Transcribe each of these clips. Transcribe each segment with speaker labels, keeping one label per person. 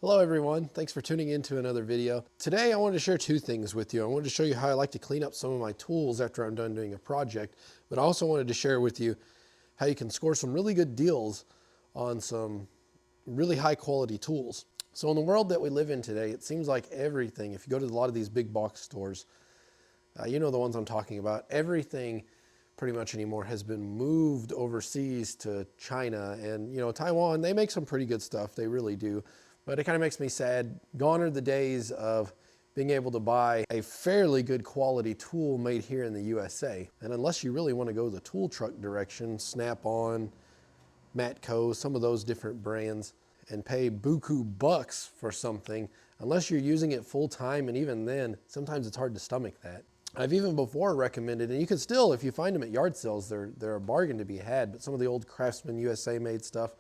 Speaker 1: Hello everyone, thanks for tuning in to another video. Today I wanted to share two things with you. I wanted to show you how I like to clean up some of my tools after I'm done doing a project, but I also wanted to share with you how you can score some really good deals on some really high quality tools. So in the world that we live in today, it seems like everything, if you go to a lot of these big box stores, you know the ones I'm talking about, everything pretty much anymore has been moved overseas to China and Taiwan. They make some pretty good stuff, they really do. But it kind of makes me sad. Gone are the days of being able to buy a fairly good quality tool made here in the USA. And unless you really want to go the tool truck direction, Snap-on, Matco, some of those different brands, and pay buku bucks for something, unless you're using it full time, and even then, sometimes it's hard to stomach that. I've even before recommended, and you can still, if you find them at yard sales, they're a bargain to be had, but some of the old Craftsman USA made stuff,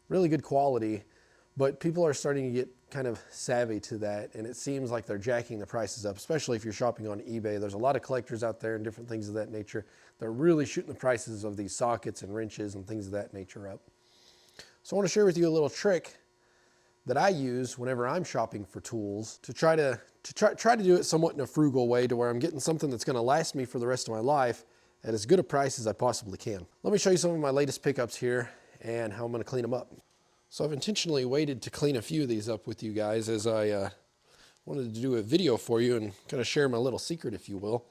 Speaker 1: really good quality. But people are starting to get kind of savvy to that, and it seems like they're jacking the prices up, especially if you're shopping on eBay. There's a lot of collectors out there and different things of that nature. They're really shooting the prices of these sockets and wrenches and things of that nature up. So I want to share with you a little trick that I use whenever I'm shopping for tools to try to do it somewhat in a frugal way, to where I'm getting something that's going to last me for the rest of my life at as good a price as I possibly can. Let me show you some of my latest pickups here and how I'm going to clean them up. So I've intentionally waited to clean a few of these up with you guys, as I wanted to do a video for you and kind of share my little secret, if you will.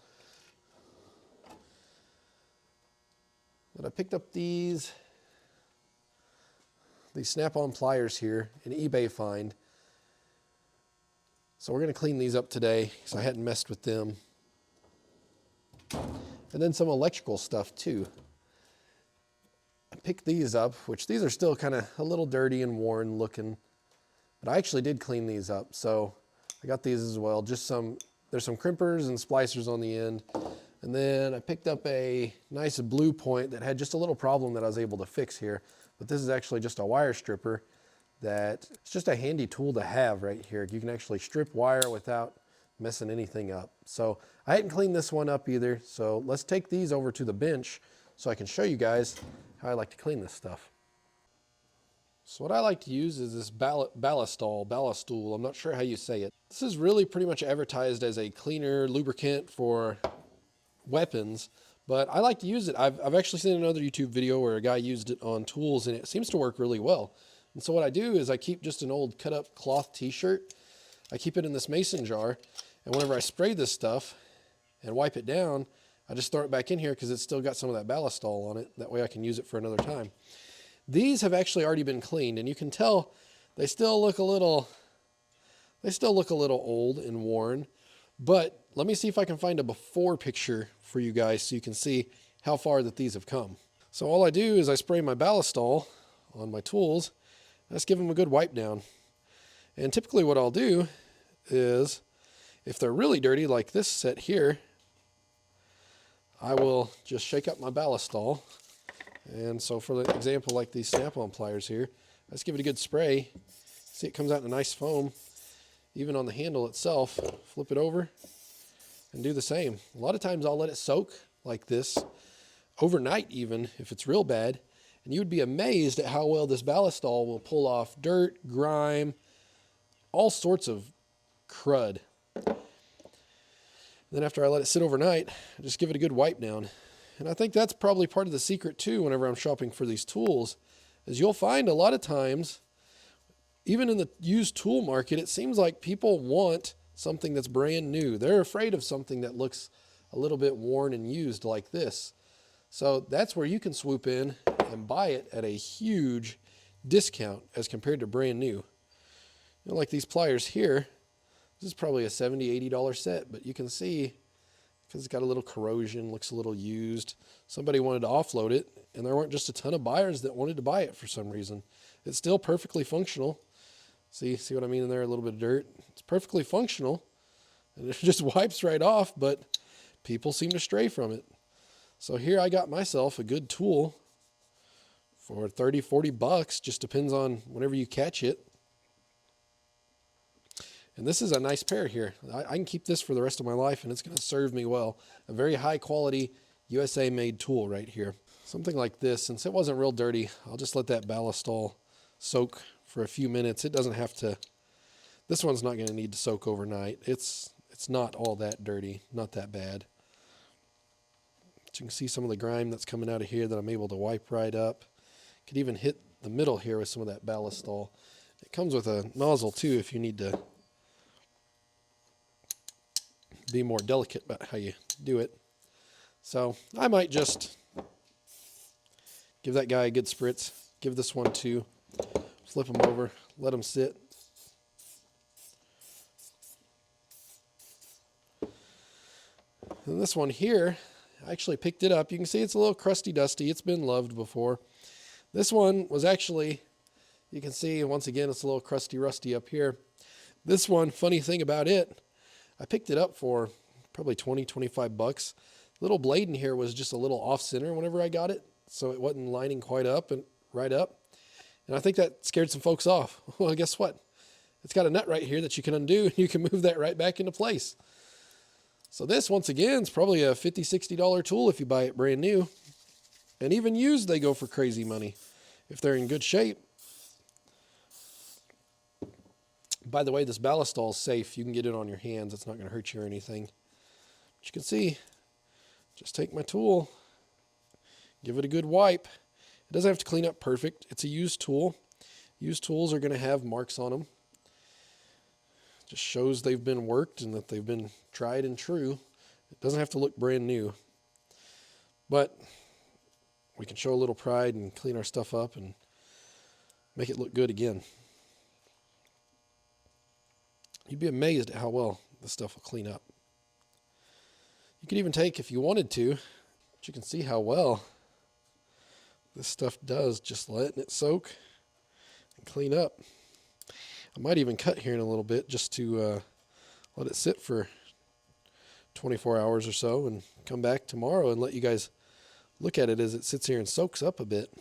Speaker 1: But I picked up these Snap-on pliers here, an eBay find. So we're going to clean these up today because I hadn't messed with them. And then some electrical stuff too. I picked these up, which these are still kind of a little dirty and worn looking, but I actually did clean these up. So I got these as well. There's some crimpers and splicers on the end. And then I picked up a nice blue point that had just a little problem that I was able to fix here. But this is actually just a wire stripper that it's just a handy tool to have right here. You can actually strip wire without messing anything up. So I hadn't cleaned this one up either. So let's take these over to the bench so I can show you guys how I like to clean this stuff. So what I like to use is this Ballistol. I'm not sure how you say it. This is really pretty much advertised as a cleaner lubricant for weapons, but I like to use it. I've actually seen another YouTube video where a guy used it on tools, and it seems to work really well. And so what I do is I keep just an old cut up cloth t-shirt. I keep it in this mason jar, and whenever I spray this stuff and wipe it down, I just throw it back in here because it's still got some of that Ballistol on it. That way I can use it for another time. These have actually already been cleaned, and you can tell they still look a little old and worn. But let me see if I can find a before picture for you guys so you can see how far that these have come. So all I do is I spray my Ballistol on my tools. I just give them a good wipe down. And typically what I'll do is, if they're really dirty like this set here, I will just shake up my Ballistol. And so for the example, like these Snap-on pliers here, I just give it a good spray. See, it comes out in a nice foam. Even on the handle itself, flip it over and do the same. A lot of times I'll let it soak like this overnight, even if it's real bad. And you would be amazed at how well this Ballistol will pull off dirt, grime, all sorts of crud. Then after I let it sit overnight, I just give it a good wipe down. And I think that's probably part of the secret too whenever I'm shopping for these tools, is you'll find a lot of times, even in the used tool market, it seems like people want something that's brand new. They're afraid of something that looks a little bit worn and used like this. So that's where you can swoop in and buy it at a huge discount as compared to brand new. Like these pliers here, this is probably a $70, $80 set, but you can see, because it's got a little corrosion, looks a little used. Somebody wanted to offload it, and there weren't just a ton of buyers that wanted to buy it for some reason. It's still perfectly functional. See what I mean in there? A little bit of dirt. It's perfectly functional, and it just wipes right off, but people seem to stray from it. So here I got myself a good tool for 30, 40 bucks, just depends on whenever you catch it. And this is a nice pair here. I can keep this for the rest of my life, and it's going to serve me well. A very high quality USA made tool right here. Something like this, since it wasn't real dirty, I'll just let that Ballistol soak for a few minutes. It doesn't have to, this one's not going to need to soak overnight. It's not all that dirty, not that bad. But you can see some of the grime that's coming out of here that I'm able to wipe right up. Could even hit the middle here with some of that Ballistol. It comes with a nozzle too if you need to be more delicate about how you do it. So I might just give that guy a good spritz. Give this one two. Flip them over. Let them sit. And this one here, I actually picked it up. You can see it's a little crusty dusty. It's been loved before. This one was actually, you can see once again it's a little crusty rusty up here. This one, funny thing about it, I picked it up for probably 20, 25 bucks. Little blade in here was just a little off center whenever I got it, so it wasn't lining quite up and right up. And I think that scared some folks off. Well, guess what? It's got a nut right here that you can undo, and you can move that right back into place. So this, once again, is probably a $50, $60 tool if you buy it brand new. And even used, they go for crazy money if they're in good shape. By the way, this Ballistol is safe. You can get it on your hands. It's not going to hurt you or anything. But you can see, just take my tool, give it a good wipe. It doesn't have to clean up perfect. It's a used tool. Used tools are going to have marks on them. Just shows they've been worked and that they've been tried and true. It doesn't have to look brand new. But we can show a little pride and clean our stuff up and make it look good again. You'd be amazed at how well this stuff will clean up. You could even take, if you wanted to, but you can see how well this stuff does, just letting it soak and clean up. I might even cut here in a little bit just to let it sit for 24 hours or so and come back tomorrow and let you guys look at it as it sits here and soaks up a bit.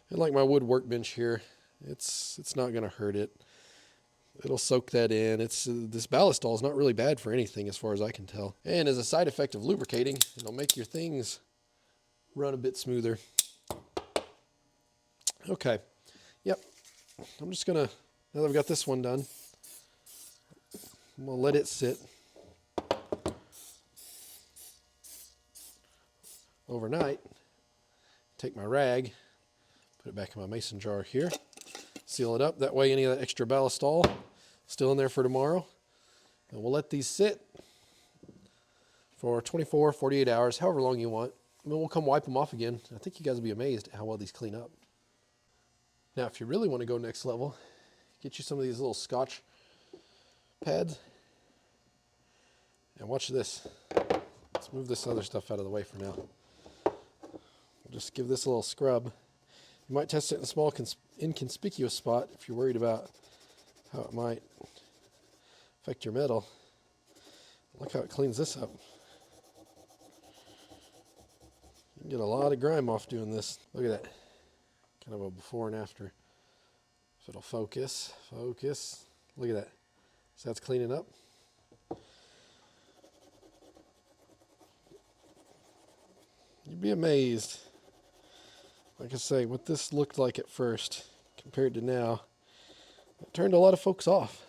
Speaker 1: And like my wood workbench here, it's not going to hurt it. It'll soak that in. This Ballistol is not really bad for anything as far as I can tell. And as a side effect of lubricating, it'll make your things run a bit smoother. Okay. Yep. I'm just going to, now that I've got this one done, I'm going to let it sit overnight. Take my rag, put it back in my mason jar here, seal it up. That way any of that extra Ballistol still in there for tomorrow. And we'll let these sit for 24, 48 hours, however long you want. And then we'll come wipe them off again. I think you guys will be amazed at how well these clean up. Now, if you really want to go next level, get you some of these little Scotch pads. And watch this. Let's move this other stuff out of the way for now. We'll just give this a little scrub. You might test it in a small inconspicuous spot if you're worried about how it might affect your metal. Look how it cleans this up. You can get a lot of grime off doing this. Look at that. Kind of a before and after. So it'll focus. Look at that. So that's cleaning up. You'd be amazed. Like I say, what this looked like at first compared to now, it turned a lot of folks off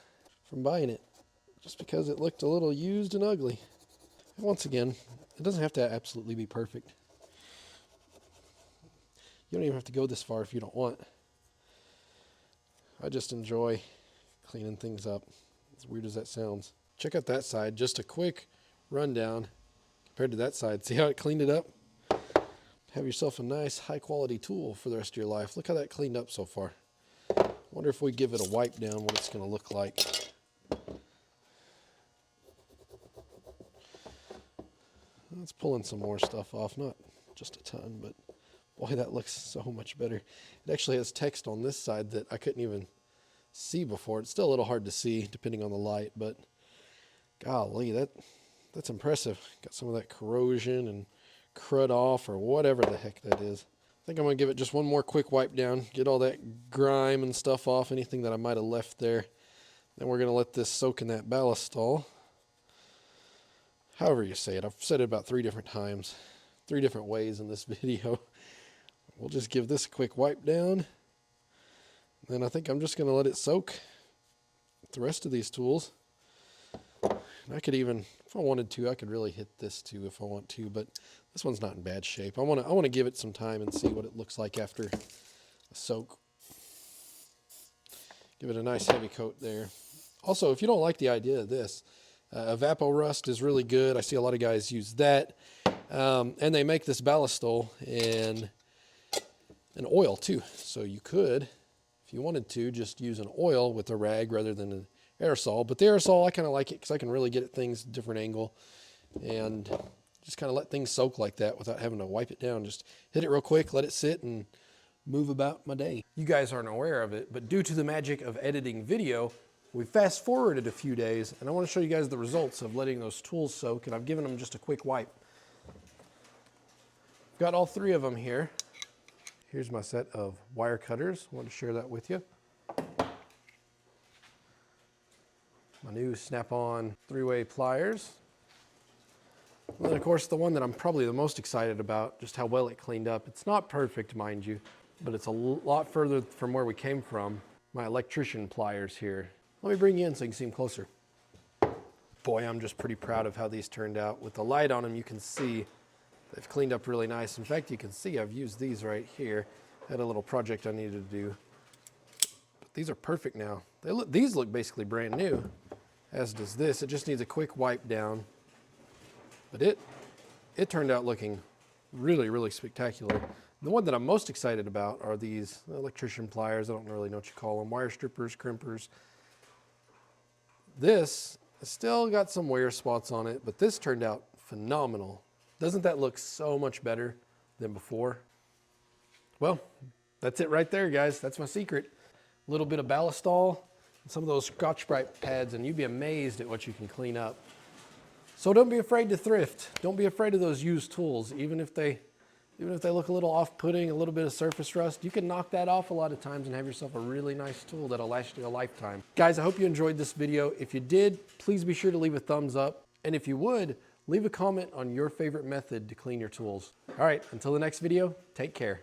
Speaker 1: from buying it just because it looked a little used and ugly. And once again, it doesn't have to absolutely be perfect. You don't even have to go this far if you don't want. I just enjoy cleaning things up, as weird as that sounds. Check out that side, just a quick rundown compared to that side. See how it cleaned it up? Have yourself a nice high quality tool for the rest of your life. Look how that cleaned up so far. Wonder if we give it a wipe down, what it's going to look like. It's pulling some more stuff off, not just a ton, but boy, that looks so much better. It actually has text on this side that I couldn't even see before. It's still a little hard to see depending on the light, but golly, that's impressive. Got some of that corrosion and crud off or whatever the heck that is. I think I'm going to give it just one more quick wipe down, get all that grime and stuff off, anything that I might have left there. Then we're going to let this soak in that Ballistol. However you say it. I've said it about 3 different times, 3 different ways in this video. We'll just give this a quick wipe down. Then I think I'm just going to let it soak with the rest of these tools. And I could even, if I wanted to, I could really hit this too if I want to, but this one's not in bad shape. I want to give it some time and see what it looks like after a soak. Give it a nice heavy coat there. Also, if you don't like the idea of this, Evapo-Rust is really good. I see a lot of guys use that. And they make this Ballistol in an oil too. So you could, if you wanted to, just use an oil with a rag rather than an aerosol. But the aerosol, I kind of like it because I can really get at things at a different angle and just kind of let things soak like that without having to wipe it down. Just hit it real quick, let it sit, and move about my day. You guys aren't aware of it, but due to the magic of editing video, we fast forwarded a few days, and I want to show you guys the results of letting those tools soak, and I've given them just a quick wipe. I've got all 3 of them here. Here's my set of wire cutters. I want to share that with you. My new Snap-on 3-way pliers. And then of course the one that I'm probably the most excited about, just how well it cleaned up. It's not perfect, mind you, but it's a lot further from where we came from. My electrician pliers here. Let me bring you in so you can see them closer. Boy, I'm just pretty proud of how these turned out. With the light on them, you can see they've cleaned up really nice. In fact, you can see I've used these right here. I had a little project I needed to do. But these are perfect now. These look basically brand new, as does this. It just needs a quick wipe down. But it turned out looking really, really spectacular. The one that I'm most excited about are these electrician pliers. I don't really know what you call them. Wire strippers, crimpers. This has still got some wear spots on it, but this turned out phenomenal. Doesn't that look so much better than before? Well, that's it right there, guys. That's my secret. A little bit of Ballistol, some of those Scotch-Brite pads, and you'd be amazed at what you can clean up. So don't be afraid to thrift. Don't be afraid of those used tools, even if they look a little off-putting, a little bit of surface rust. You can knock that off a lot of times and have yourself a really nice tool that'll last you a lifetime. Guys, I hope you enjoyed this video. If you did, please be sure to leave a thumbs up. And if you would, leave a comment on your favorite method to clean your tools. All right, until the next video, take care.